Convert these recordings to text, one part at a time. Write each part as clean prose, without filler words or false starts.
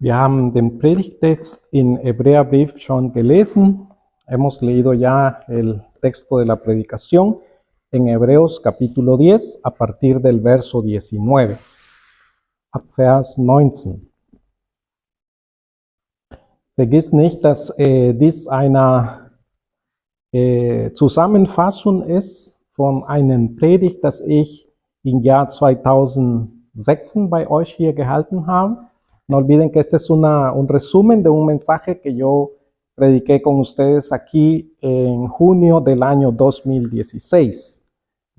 Wir haben den Predigtext in Hebräerbrief schon gelesen. Hemos leído ya el texto de la predicación en Hebreos capítulo 10 a partir del verso 19. Ab Vers 19. Vergiss nicht, dass dies eine Zusammenfassung ist von einem Predigt, das ich im Jahr 2006 bei euch hier gehalten habe. No olviden que este es un resumen de un mensaje que yo prediqué con ustedes aquí en junio del año 2016,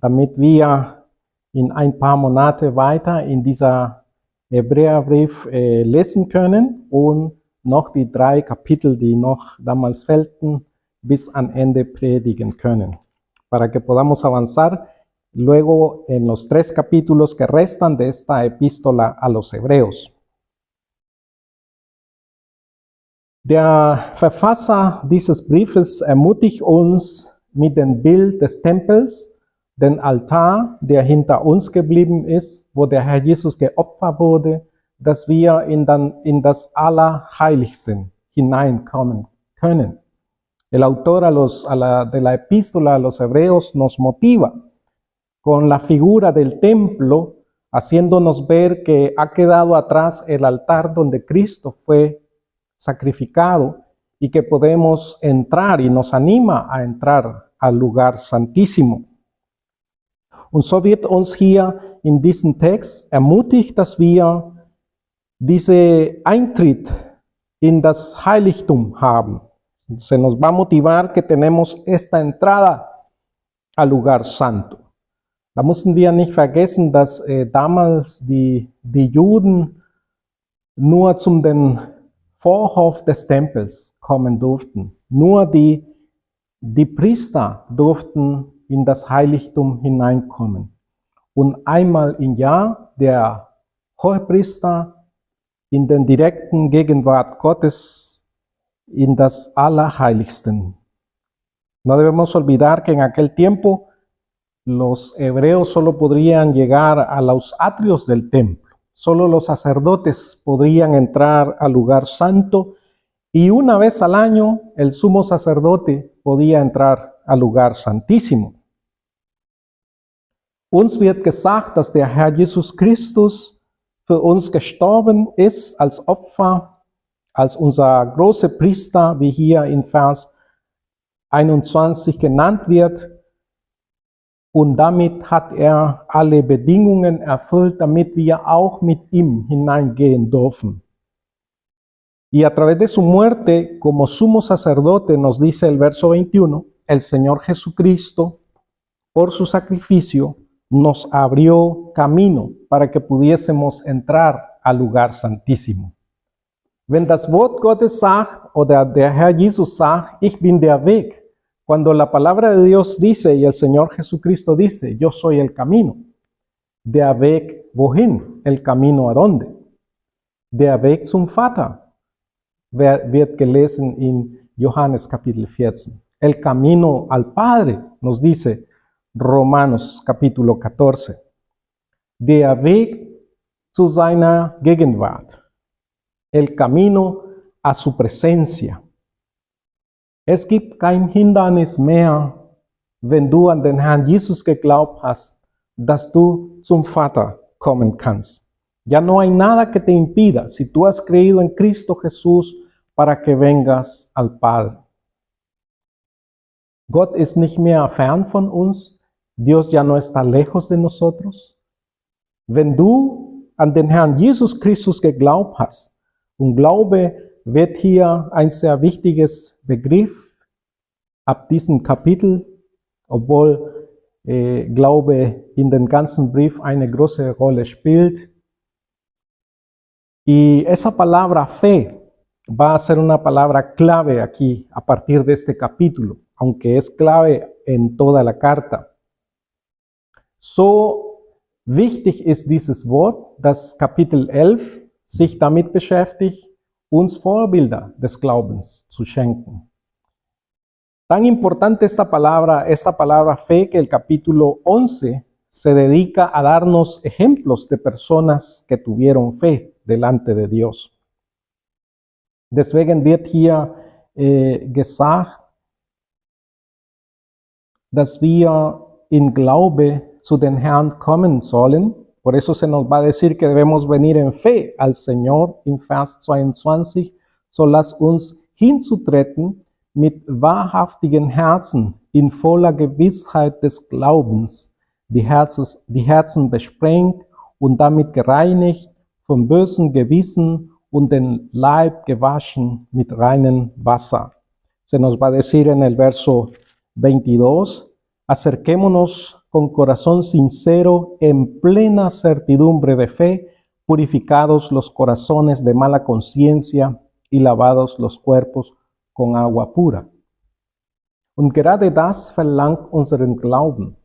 damit wir in ein paar Monate weiter in dieser Hebräerbrief lesen können und noch die 3 Kapitel, die noch damals fehlten, bis am Ende predigen können, para que podamos avanzar luego en los 3 capítulos que restan de esta epístola a los Hebreos. Der Verfasser dieses Briefes ermutigt uns mit dem Bild des Tempels, den Altar, der hinter uns geblieben ist, wo der Herr Jesus geopfert wurde, dass wir in das Allerheiligste hineinkommen können. El autor de la epístola a los Hebreos nos motiva con la figura del templo, haciéndonos ver que ha quedado atrás el altar donde Cristo fue sacrificado y que podemos entrar y nos anima a entrar al lugar santísimo. Und so wird uns hier in diesem Text ermutigt, dass wir diese Eintritt in das Heiligtum haben. Se nos va a motivar que tenemos esta entrada al lugar santo. Da müssen wir nicht vergessen, dass damals die Juden nur zum den Vorhof des Tempels kommen durften. Nur die Priester durften in das Heiligtum hineinkommen. Und einmal im Jahr der Hohepriester in den direkten Gegenwart Gottes in das Allerheiligsten. No debemos olvidar que en aquel tiempo los hebreos solo podrían llegar a los atrios del templo. Solo los sacerdotes podrían entrar al lugar santo y una vez al año el sumo sacerdote podía entrar al lugar santísimo. Uns wird gesagt, dass der Herr Jesus Christus für uns gestorben ist als Opfer, als unser großer Priester, wie hier in Vers 21 genannt wird. Und damit hat alle Bedingungen erfüllt, damit wir auch mit ihm hineingehen dürfen. Y a través de su muerte como sumo sacerdote, nos dice el verso 21, el Señor Jesucristo, por su sacrificio, nos abrió camino para que pudiésemos entrar al lugar santísimo. Wenn das Wort Gottes sagt, oder der Herr Jesus sagt, ich bin der Weg, cuando la palabra de Dios dice y el Señor Jesucristo dice, yo soy el camino. Der Weg wohin? El camino a dónde? Der Weg zum Vater wird gelesen in Johannes Kapitel 14. El camino al Padre, nos dice Romanos Capítulo 14. Der Weg zu seiner Gegenwart. El camino a su presencia. Es gibt kein Hindernis mehr, wenn du an den Herrn Jesus geglaubt hast, dass du zum Vater kommen kannst. Ya no hay nada que te impida, si tú has creído en Cristo Jesús, para que vengas al Padre. Gott ist nicht mehr fern von uns, Dios ya no está lejos de nosotros. Wenn du an den Herrn Jesus Christus geglaubt hast, und Glaube wird hier ein sehr wichtiges Begriff ab diesem Kapitel, obwohl Glaube in den ganzen Brief eine große Rolle spielt. Y esa palabra fe va a ser una palabra clave aquí a partir de este capítulo, aunque es clave en toda la carta. So wichtig ist dieses Wort, dass Kapitel 11 sich damit beschäftigt, uns Vorbilder des Glaubens zu schenken. Tan importante esta palabra fe, que el capítulo 11 se dedica a darnos ejemplos de personas que tuvieron fe delante de Dios. Deswegen wird hier gesagt, dass wir in Glaube zu den Herrn kommen sollen. Por eso se nos va a decir que debemos venir en fe al Señor in Vers 22. So lass uns hinzutreten mit wahrhaftigen Herzen, in voller Gewissheit des Glaubens, die Herzen besprengt und damit gereinigt vom bösen Gewissen und den Leib gewaschen mit reinem Wasser. Se nos va a decir en el verso 22, acerquémonos con corazón sincero, en plena certidumbre de fe, purificados los corazones de mala conciencia y lavados los cuerpos con agua pura. Und gerade das verlangt unseren Glauben,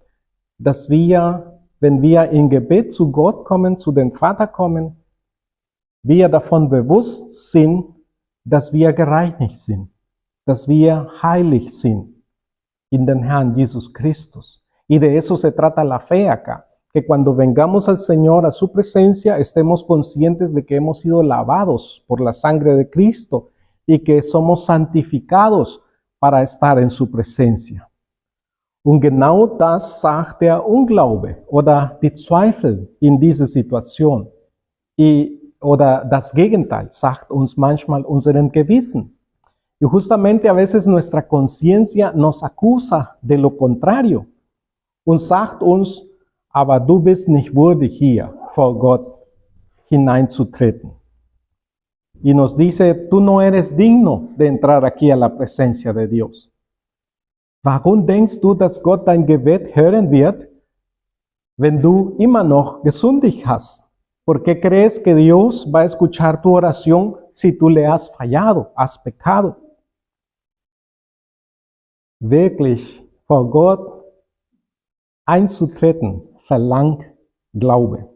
dass wir, wenn wir in Gebet zu Gott kommen, zu dem Vater kommen, wir davon bewusst sind, dass wir gereinigt sind, dass wir heilig sind in den Herrn Jesus Christus. Y de eso se trata la fe acá, que cuando vengamos al Señor a su presencia estemos conscientes de que hemos sido lavados por la sangre de Cristo y que somos santificados para estar en su presencia. Und genau das sagt der Unglaube oder die Zweifel in dieser Situation. Oder das Gegenteil sagt uns manchmal unseren Gewissen. Y justamente a veces nuestra conciencia nos acusa de lo contrario und sagt uns, aber du bist nicht würdig hier vor Gott hineinzutreten. Y nos dice, tú no eres digno de entrar aquí a la presencia de Dios. Warum denkst du, dass Gott dein Gebet hören wird, wenn du immer noch gesündigt hast? ¿Por qué crees que Dios va a escuchar tu oración si tú le has fallado, has pecado? Wirklich vor Gott einzutreten verlangt Glaube.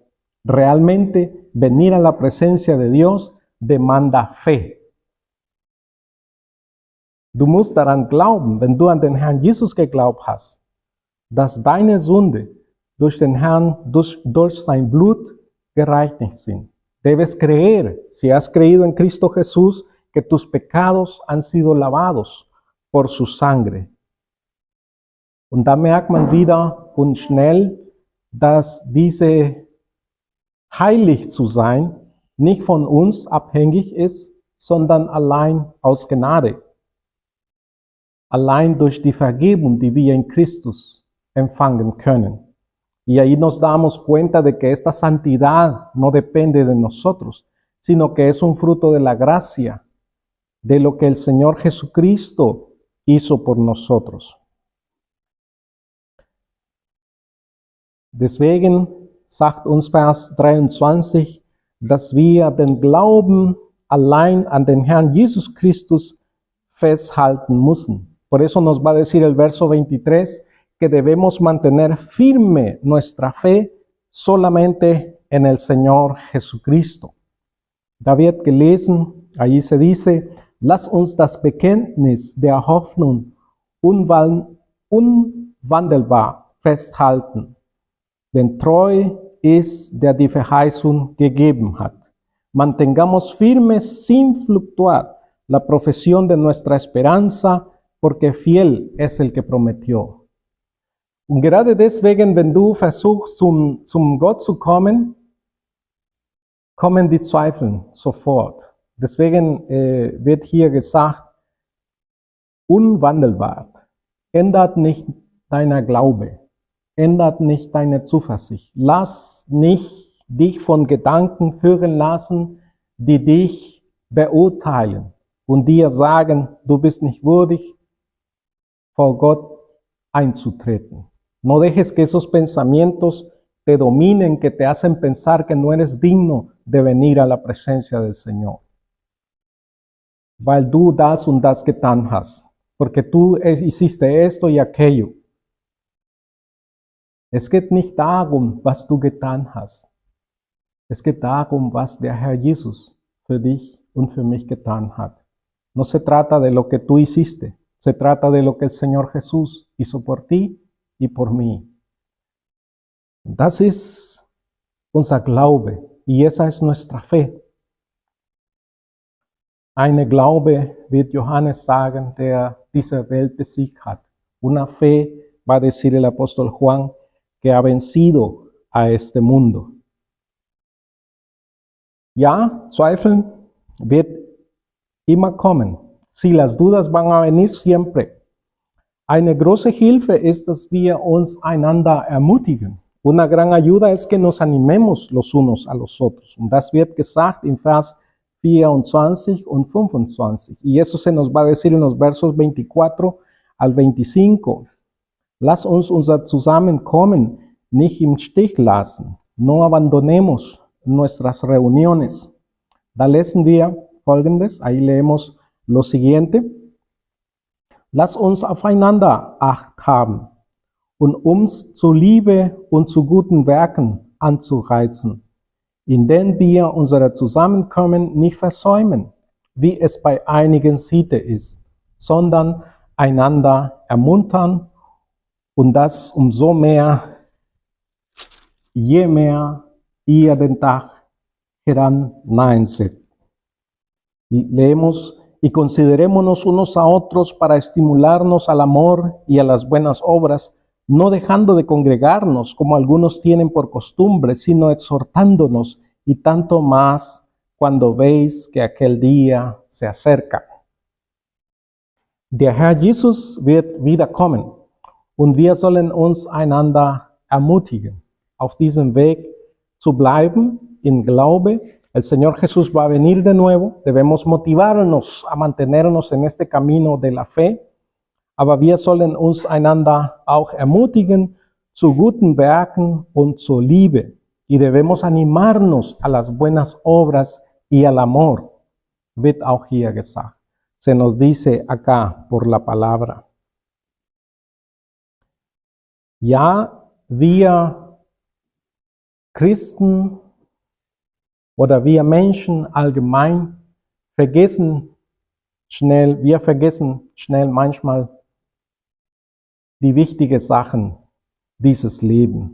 Realmente venir a la presencia de Dios demanda fe. Du musst daran glauben, wenn du an den Herrn Jesus geglaubt hast, dass deine Sünde durch den Herrn, durch sein Blut gereinigt sind. Debes creer, si has creído en Cristo Jesús, que tus pecados han sido lavados por su sangre. Und da merkt man wieder und schnell, dass diese heilig zu sein nicht von uns abhängig ist, sondern allein aus Gnade. Allein durch die Vergebung, die wir in Christus empfangen können. Y ahí nos damos cuenta de que esta santidad no depende de nosotros, sino que es un fruto de la gracia, de lo que el Señor Jesucristo hizo por nosotros. Deswegen sagt uns Vers 23, dass wir den Glauben allein an den Herrn Jesus Christus festhalten müssen. Por eso nos va a decir el verso 23 que debemos mantener firme nuestra fe solamente en el Señor Jesucristo. Da wird gelesen, allí se dice, lass uns das Bekenntnis der Hoffnung unwandelbar festhalten. Denn treu ist, der die Verheißung gegeben hat. Mantengamos firmes sin fluctuar la profesión de nuestra esperanza, porque fiel es el que prometió. Und gerade deswegen, wenn du versuchst, zum Gott zu kommen, kommen die Zweifel sofort. Deswegen wird hier gesagt, unwandelbar. Ändert nicht deiner Glaube. Ändert nicht deine Zuversicht. Lass nicht dich von Gedanken führen lassen, die dich beurteilen und dir sagen, du bist nicht würdig, vor Gott einzutreten. No dejes que esos pensamientos te dominen, que te hacen pensar que no eres digno de venir a la presencia del Señor. Weil du das und das getan hast, porque tú hiciste esto y aquello. Es geht nicht darum, was du getan hast. Es geht darum, was der Herr Jesus für dich und für mich getan hat. No se trata de lo que tú hiciste, se trata de lo que el Señor Jesús hizo por ti y por mí. Das ist unser Glaube y esa es nuestra fe. Eine Glaube, wird Johannes sagen, der diese Welt besiegt hat. Una fe, va a decir el apóstol Juan, que ha vencido a este mundo. Ja, Zweifeln wird immer kommen. Sí, las dudas van a venir siempre. Eine große Hilfe ist, dass wir uns einander ermutigen. Una gran ayuda es que nos animemos los unos a los otros. Und das wird gesagt im Vers 24 und 25. Y eso se nos va a decir en los versos 24 al 25. Lass uns unser Zusammenkommen nicht im Stich lassen. No abandonemos nuestras reuniones. Da lesen wir Folgendes, ahí leemos lo siguiente. Lass uns aufeinander Acht haben und uns zu Liebe und zu guten Werken anzureizen, indem wir unsere Zusammenkommen nicht versäumen, wie es bei einigen Sitte ist, sondern einander ermuntern und das umso mehr, je mehr ihr den Tag herannahen seht. Leemos, y considerémonos unos a otros para estimularnos al amor y a las buenas obras, no dejando de congregarnos como algunos tienen por costumbre, sino exhortándonos, y tanto más cuando veis que aquel día se acerca. Der Herr Jesus wird wiederkommen und wir sollen uns einander ermutigen, auf diesem Weg zu bleiben, en Glaube. El Señor Jesús va a venir de nuevo. Debemos motivarnos a mantenernos en este camino de la fe. Aber wir sollen uns einander auch ermutigen zu guten Werken und zur Liebe. Y debemos animarnos a las buenas obras y al amor. Wird auch hier gesagt. Se nos dice acá por la palabra. Ja, wir Christen oder wir Menschen allgemein vergessen schnell manchmal die wichtigen Sachen dieses Lebens.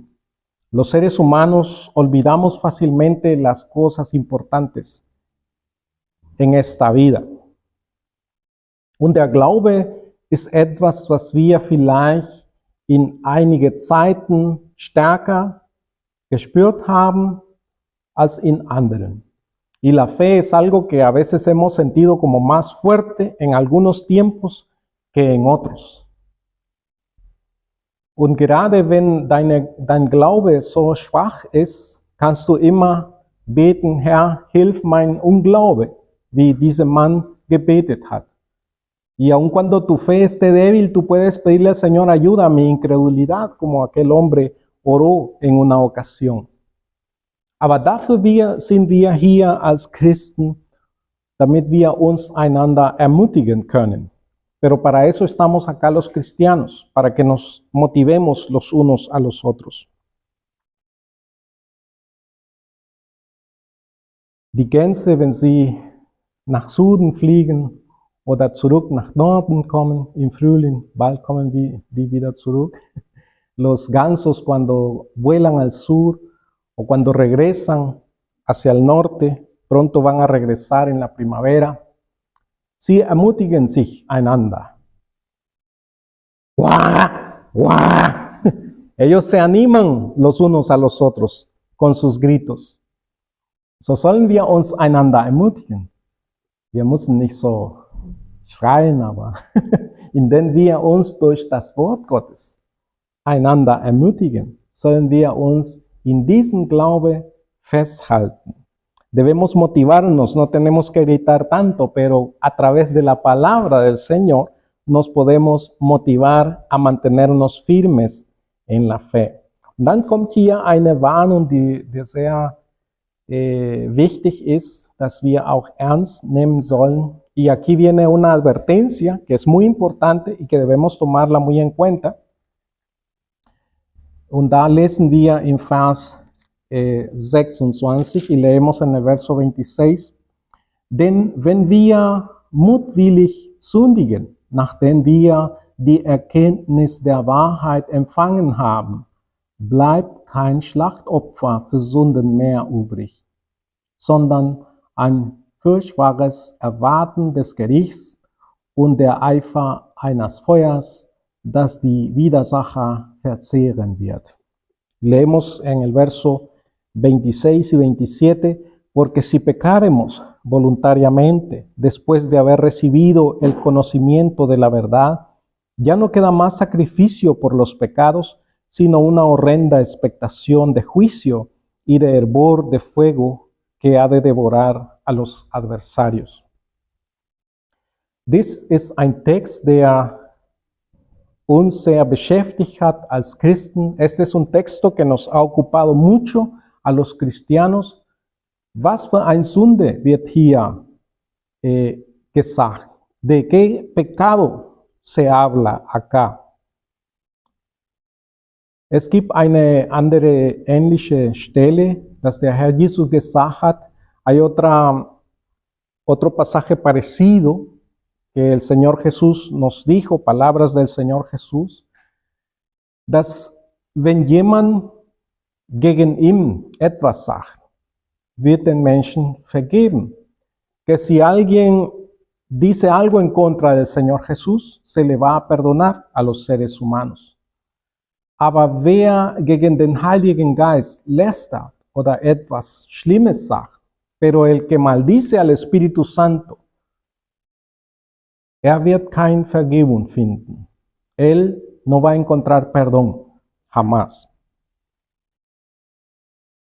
Los seres humanos olvidamos fácilmente las cosas importantes en esta vida. Und der Glaube ist etwas, was wir vielleicht in einige Zeiten stärker gespürt haben als in anderen. Y la fe es algo que a veces hemos sentido como más fuerte en algunos tiempos que en otros. Und gerade wenn dein Glaube so schwach ist, kannst du immer beten, Herr, hilf mein Unglaube, wie dieser Mann gebetet hat. Y aun cuando tu fe esté débil, tú puedes pedirle al Señor, ayuda a mi incredulidad, como aquel hombre oró en una ocasión. Aber dafür sind wir hier als Christen, damit wir uns einander ermutigen können. Pero para eso estamos acá los cristianos, para que nos motivemos los unos a los otros. Die Gänse, wenn sie nach Süden fliegen oder zurück nach Norden kommen im Frühling, bald kommen die wieder zurück. Los gansos cuando vuelan al sur o cuando regresan hacia el norte, pronto van a regresar en la primavera. Sie ermutigen sich einander. ¡Guau! ¡Guau! Ellos se animan los unos a los otros con sus gritos. So sollen wir uns einander ermutigen. Wir müssen nicht so schreien, aber indem wir uns durch das Wort Gottes einander ermutigen, sollen wir uns in diesem Glaube festhalten. Debemos motivarnos, no tenemos que gritar tanto, pero a través de la palabra del Señor nos podemos motivar a mantenernos firmes en la fe. Und dann kommt hier eine Warnung, die sehr wichtig ist, dass wir auch ernst nehmen sollen. Y aquí viene una advertencia que es muy importante y que debemos tomarla muy en cuenta. Und da lesen wir im Vers 26 y leemos en el verso 26. Denn wenn wir mutwillig sündigen, nachdem wir die Erkenntnis der Wahrheit empfangen haben, bleibt kein Schlachtopfer für Sünden mehr übrig, sondern ein furchtbares Erwarten des Gerichts und der Eifer eines Feuers, das die Widersacher verzehren wird. Leemos en el verso 26 y 27, porque si pecaremos voluntariamente después de haber recibido el conocimiento de la verdad, ya no queda más sacrificio por los pecados, sino una horrenda expectación de juicio y de hervor de fuego que ha de devorar a los adversarios. Dies ist ein Text, der uns sehr beschäftigt hat als Christen. Este es un texto que nos ha ocupado mucho a los cristianos. Was für eine Sünde wird hier gesagt? ¿De qué pecado se habla acá? Es gibt eine andere ähnliche Stelle, dass der Herr Jesus gesagt hat. Hay otro pasaje parecido que el Señor Jesús nos dijo, palabras del Señor Jesús, dass wenn jemand gegen ihn etwas sagt, wird den Menschen vergeben. Que si alguien dice algo en contra del Señor Jesús, se le va a perdonar a los seres humanos. Aber wer gegen den Heiligen Geist lästert oder etwas Schlimmes sagt, pero el que maldice al Espíritu Santo, wird keine Vergebung finden. Él no va a encontrar perdón, jamás.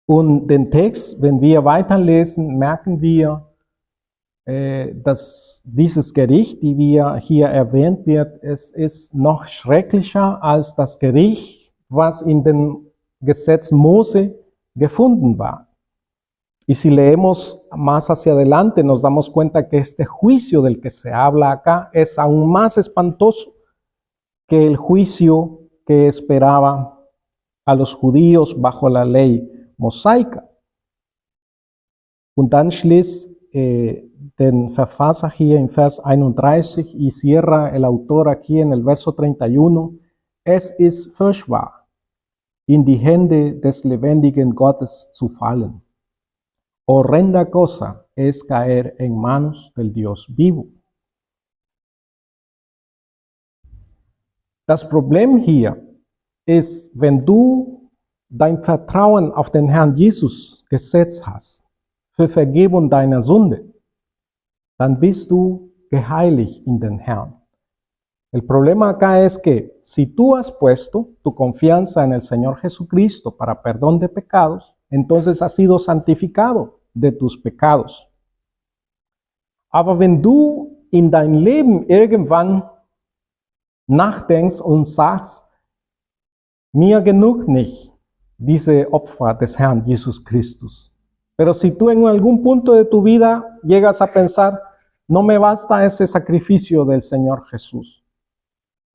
Und den Text, wenn wir weiterlesen, merken wir, dass dieses Gericht, die wir hier erwähnt wird, es ist noch schrecklicher als das Gericht, was in dem Gesetz Mose gefunden war. Y si leemos más hacia adelante, nos damos cuenta que este juicio del que se habla acá es aún más espantoso que el juicio que esperaba a los judíos bajo la ley mosaica. Und dann schließt den Verfasser hier in Vers 31 y cierra el autor aquí en el verso 31, es ist furchtbar, in die Hände des lebendigen Gottes zu fallen. Horrenda cosa es caer en manos del Dios vivo. Das Problem hier ist, wenn du dein Vertrauen auf den Herrn Jesus gesetzt hast, für Vergebung deiner Sünde, dann bist du geheiligt in den Herrn. El problema acá es que si tú has puesto tu confianza en el Señor Jesucristo para perdón de pecados, entonces has sido santificado de tus pecados. Aber wenn du in dein Leben irgendwann nachdenkst und sagst, mir genug nicht diese Opfer des Herrn Jesus Christus. Pero si tú en algún punto de tu vida llegas a pensar, no me basta ese sacrificio del Señor Jesús.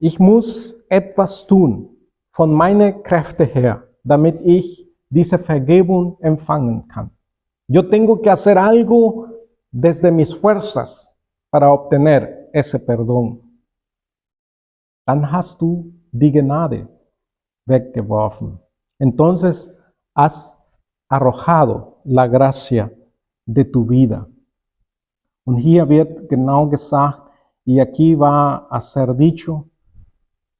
Ich muss etwas tun von meinen Kräften her, damit ich diese Vergebung empfangen kann. Yo tengo que hacer algo desde mis fuerzas para obtener ese perdón. Dann hast du die Gnade weggeworfen. Entonces has arrojado la gracia de tu vida. Und hier wird genau gesagt, y aquí va a ser dicho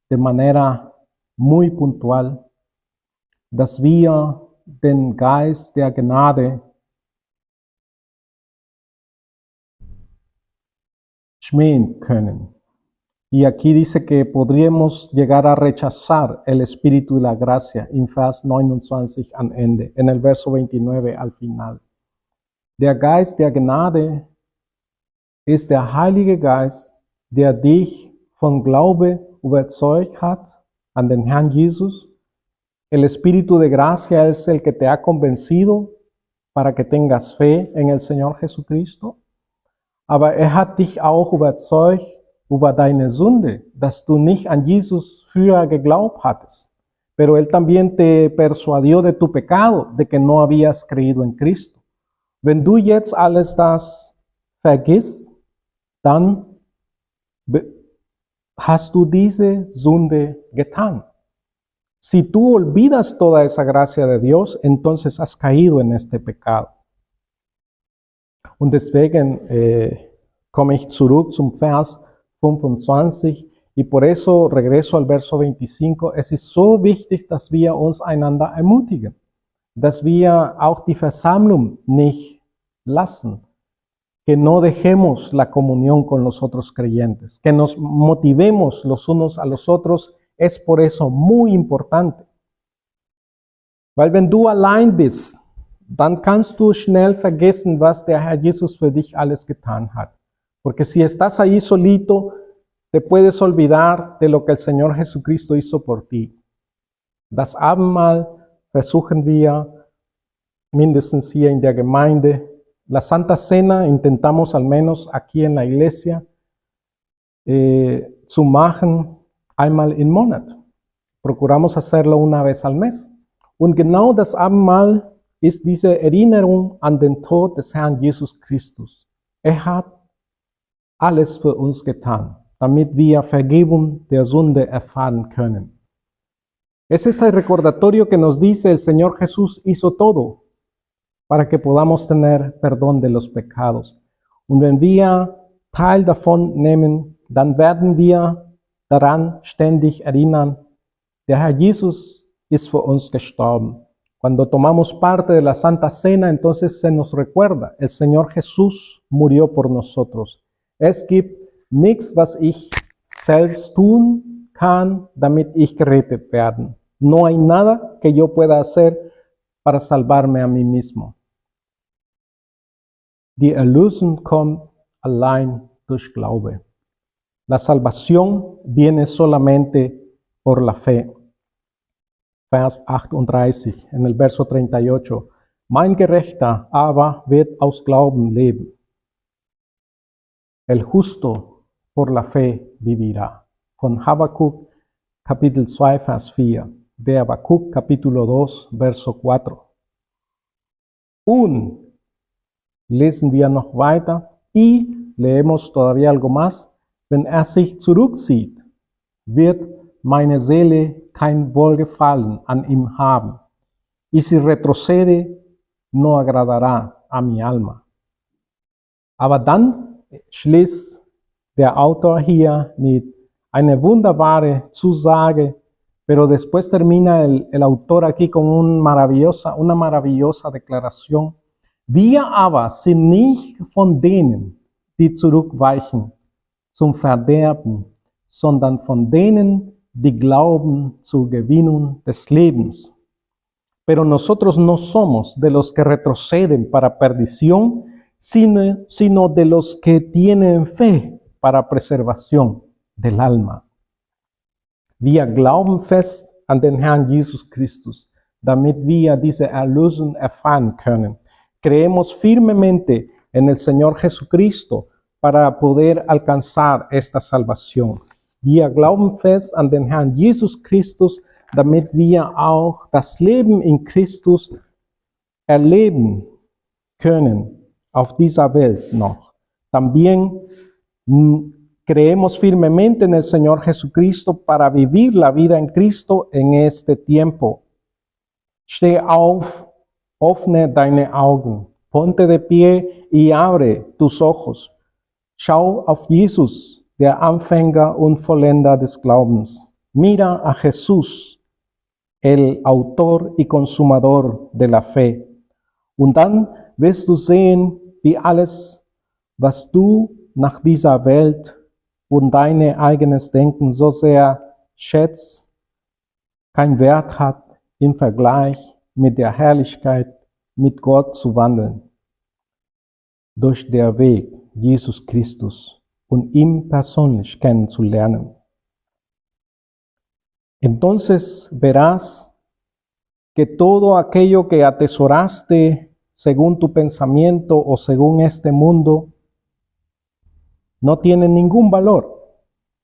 de manera muy puntual, dass wir den Geist der Gnade schmähen können. Y aquí dice que podríamos llegar a rechazar el Espíritu y la gracia, en Vers 29 am Ende, en el verso 29 al final. Der Geist der Gnade ist der Heilige Geist, der dich von Glaube überzeugt hat an den Herrn Jesus. El Espíritu de gracia es el que te ha convencido para que tengas fe en el Señor Jesucristo. Aber hat dich auch überzeugt über deine Sünde, dass du nicht an Jesus früher geglaubt hattest. Pero Él también te persuadió de tu pecado, de que no habías creído en Cristo. Wenn du jetzt alles das vergisst, dann hast du diese Sünde getan. Si tú olvidas toda esa gracia de Dios, entonces has caído en este pecado. Und deswegen komme ich zurück zum Vers 25 y por eso regreso al verso 25. Es ist so wichtig, dass wir uns einander ermutigen, dass wir auch die Versammlung nicht lassen, que no dejemos la comunión con los otros creyentes, que nos motivemos los unos a los otros, es por eso muy importante. Weil wenn du allein bist, dann kannst du schnell vergessen, was der Herr Jesus für dich alles getan hat. Porque si estás ahí solito, te puedes olvidar de lo que el Señor Jesucristo hizo por ti. Das Abendmahl versuchen wir, mindestens hier in der Gemeinde, la Santa Cena intentamos al menos aquí en la iglesia zu machen einmal im Monat. Procuramos hacerlo una vez al mes. Und genau das Abendmahl ist diese Erinnerung an den Tod des Herrn Jesus Christus. Hat alles für uns getan, damit wir Vergebung der Sünde erfahren können. Es es el recordatorio que nos dice el Señor Jesús hizo todo para que podamos tener perdón de los pecados. Und wenn wir Teil davon nehmen, dann werden wir daran ständig erinnern, der Herr Jesus ist für uns gestorben. Cuando tomamos parte de la Santa Cena, entonces se nos recuerda, el Señor Jesús murió por nosotros. Es gibt nichts, was ich selbst tun kann, damit ich gerettet werde. No hay nada que yo pueda hacer para salvarme a mí mismo. Die Erlösung kommt allein durch Glaube. La salvación viene solamente por la fe. Vers 38, en el verso 38. Mein Gerechter aber wird aus Glauben leben. El justo por la fe vivirá. Von Habacuc, Kapitel 2, Vers 4. De Habacuc, Capítulo 2, Verso 4. Und lesen wir noch weiter y leemos todavía algo más. Wenn sich zurückzieht, wird meine Seele kein Wohlgefallen an ihm haben. Y si retrocede, no agradará a mi alma. Aber dann schließt der Autor hier mit einer wunderbaren Zusage, pero después termina el autor aquí con una maravillosa declaración. Wir aber sind nicht von denen, die zurückweichen zum Verderben, sondern von denen, die glauben zur Gewinnung des Lebens. Pero nosotros no somos de los que retroceden para perdición, sino de los que tienen fe para preservación del alma. Wir glauben fest an den Herrn Jesus Christus, damit wir diese Erlösung erfahren können. Creemos firmemente en el Señor Jesucristo para poder alcanzar esta salvación. Wir glauben fest an den Herrn Jesus Christus, damit wir auch das Leben in Christus erleben können auf dieser Welt noch. También creemos firmemente en el Señor Jesucristo para vivir la vida en Cristo en este tiempo. Steh auf, öffne deine Augen, ponte de pie y abre tus ojos. Schau auf Jesus, der Anfänger und Vollender des Glaubens. Mira a Jesús, el autor y consumador de la fe. Und dann wirst du sehen, wie alles, was du nach dieser Welt und dein eigenes Denken so sehr schätzt, keinen Wert hat im Vergleich mit der Herrlichkeit, mit Gott zu wandeln. Durch den Weg Jesus Christus und ihn persönlich kennenzulernen. Entonces verás que todo aquello que atesoraste según tu pensamiento o según este mundo no tiene ningún valor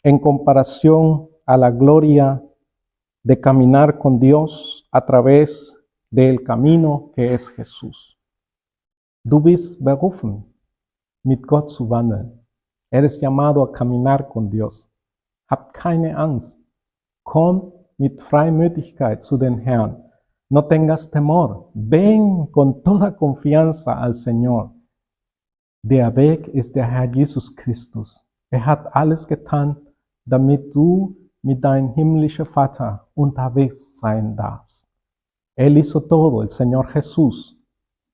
en comparación a la gloria de caminar con Dios a través del camino que es Jesús. Du bist berufen, mit Gott zu wandeln. Eres llamado a caminar con Dios. Hab keine Angst. Komm mit Freimütigkeit zu den Herrn. No tengas temor. Ven con toda confianza al Señor. Der Weg ist der Herr Jesus Christus. Hat alles getan, damit du mit deinem himmlischen Vater unterwegs sein darfst. Él hizo todo, el Señor Jesús,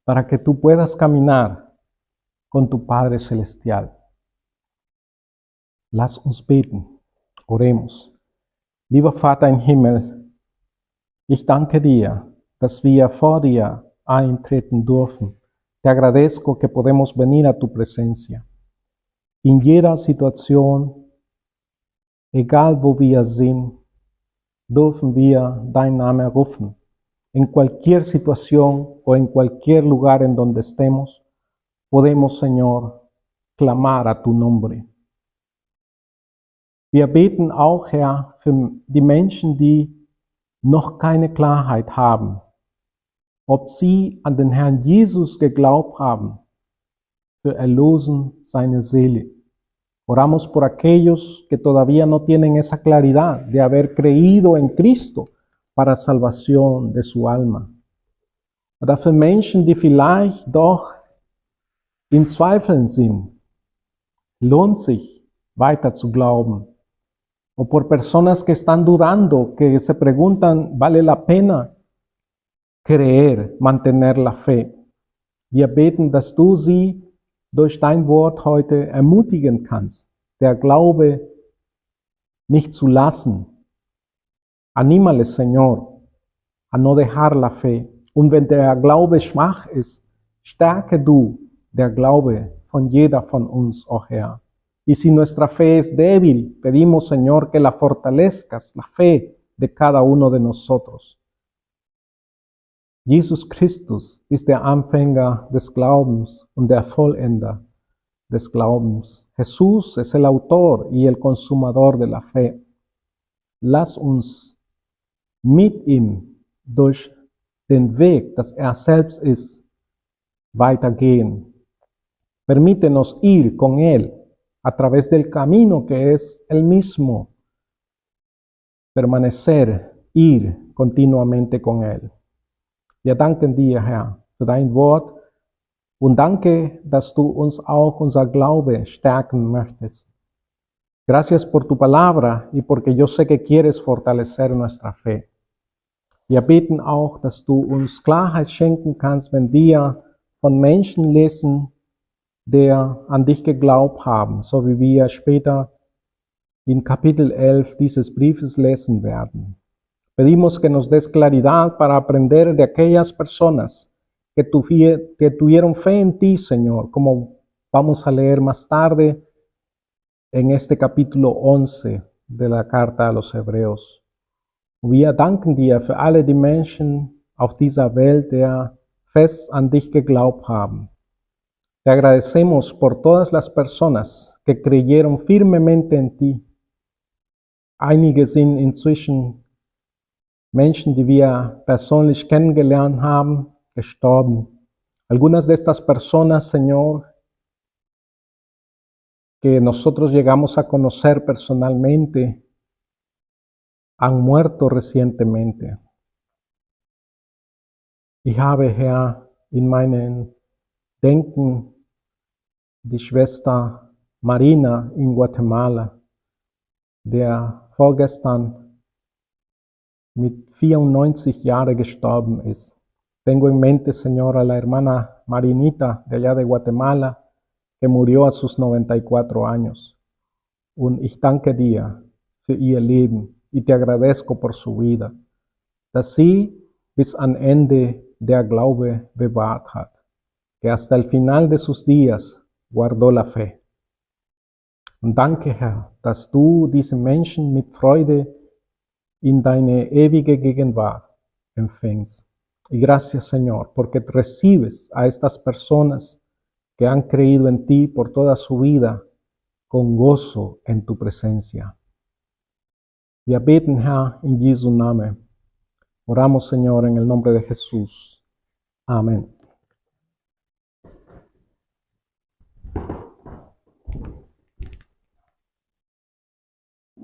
para que tú puedas caminar con tu Padre Celestial. Lass uns beten. Oremos. Lieber Vater im Himmel, ich danke dir, dass wir vor dir eintreten dürfen. Te agradezco que podemos venir a tu presencia. En jeder situación, egal wo wir sind, dürfen wir deinen Namen rufen. En cualquier situación o en cualquier lugar en donde estemos, podemos, Señor, clamar a tu nombre. Wir beten auch, Herr, für die Menschen, die noch keine Klarheit haben, ob sie an den Herrn Jesus geglaubt haben, für Erlösen seiner Seele. Oramos por aquellos que todavía no tienen esa claridad de haber creído en Cristo para salvación de su alma. Oder für Menschen, die vielleicht doch in Zweifeln sind, lohnt sich weiter zu glauben. O por personas que están dudando, que se preguntan, ¿vale la pena creer, mantener la fe? Wir beten, dass du sie durch dein Wort heute ermutigen kannst, der Glaube nicht zu lassen. Anímales, Señor, a no dejar la fe. Und wenn der Glaube schwach ist, stärke du der Glaube von jeder von uns, oh Herr. Y si nuestra fe es débil, pedimos, Señor, que la fortalezcas, la fe de cada uno de nosotros. Jesus Christus ist der Anfänger des Glaubens und der Vollender des Glaubens. Jesús es el autor y el consumador de la fe. Lass uns mit ihm durch den Weg, das selbst ist, weitergehen. Permítenos ir con él a través del camino que es el mismo. Permanecer, ir continuamente con él. Wir danken dir, Herr, für dein Wort und danke, dass du uns auch unser Glaube stärken möchtest. Gracias por tu palabra y porque yo sé que quieres fortalecer nuestra fe. Wir beten auch, dass du uns Klarheit schenken kannst, wenn wir von Menschen lesen, die an dich geglaubt haben, so wie wir später in Kapitel 11 dieses Briefes lesen werden. Pedimos que nos des claridad para aprender de aquellas personas que tuvieron fe en ti, Señor, como vamos a leer más tarde en este capítulo 11 de la Carta a los Hebreos. Wir danken dir für alle die Menschen auf dieser Welt, die fest an dich geglaubt haben. Te agradecemos por todas las personas que creyeron firmemente en ti. Einige sind inzwischen Menschen, die wir persönlich kennengelernt haben, gestorben. Algunas de estas personas, Señor, que nosotros llegamos a conocer personalmente, han muerto recientemente. Ich habe, Herr, in meinem Denken die Schwester Marina in Guatemala, der vorgestern mit 94 Jahren gestorben ist. Tengo en mente, Señor, a la hermana Marinita de allá de Guatemala, que murió a sus 94 años. Und ich danke dir für ihr Leben y te agradezco por su vida, dass sie bis an Ende der Glaube bewahrt hat, que hasta el final de sus días guardó la fe. Und danke, Herr, dass du diese Menschen mit Freude in deine ewige Gegenwart empfängst. Y gracias, Señor, porque recibes a estas personas que han creído en ti por toda su vida con gozo en tu presencia. Wir beten, Herr, in Jesu Namen. Oramos, Señor, en el nombre de Jesús. Amén.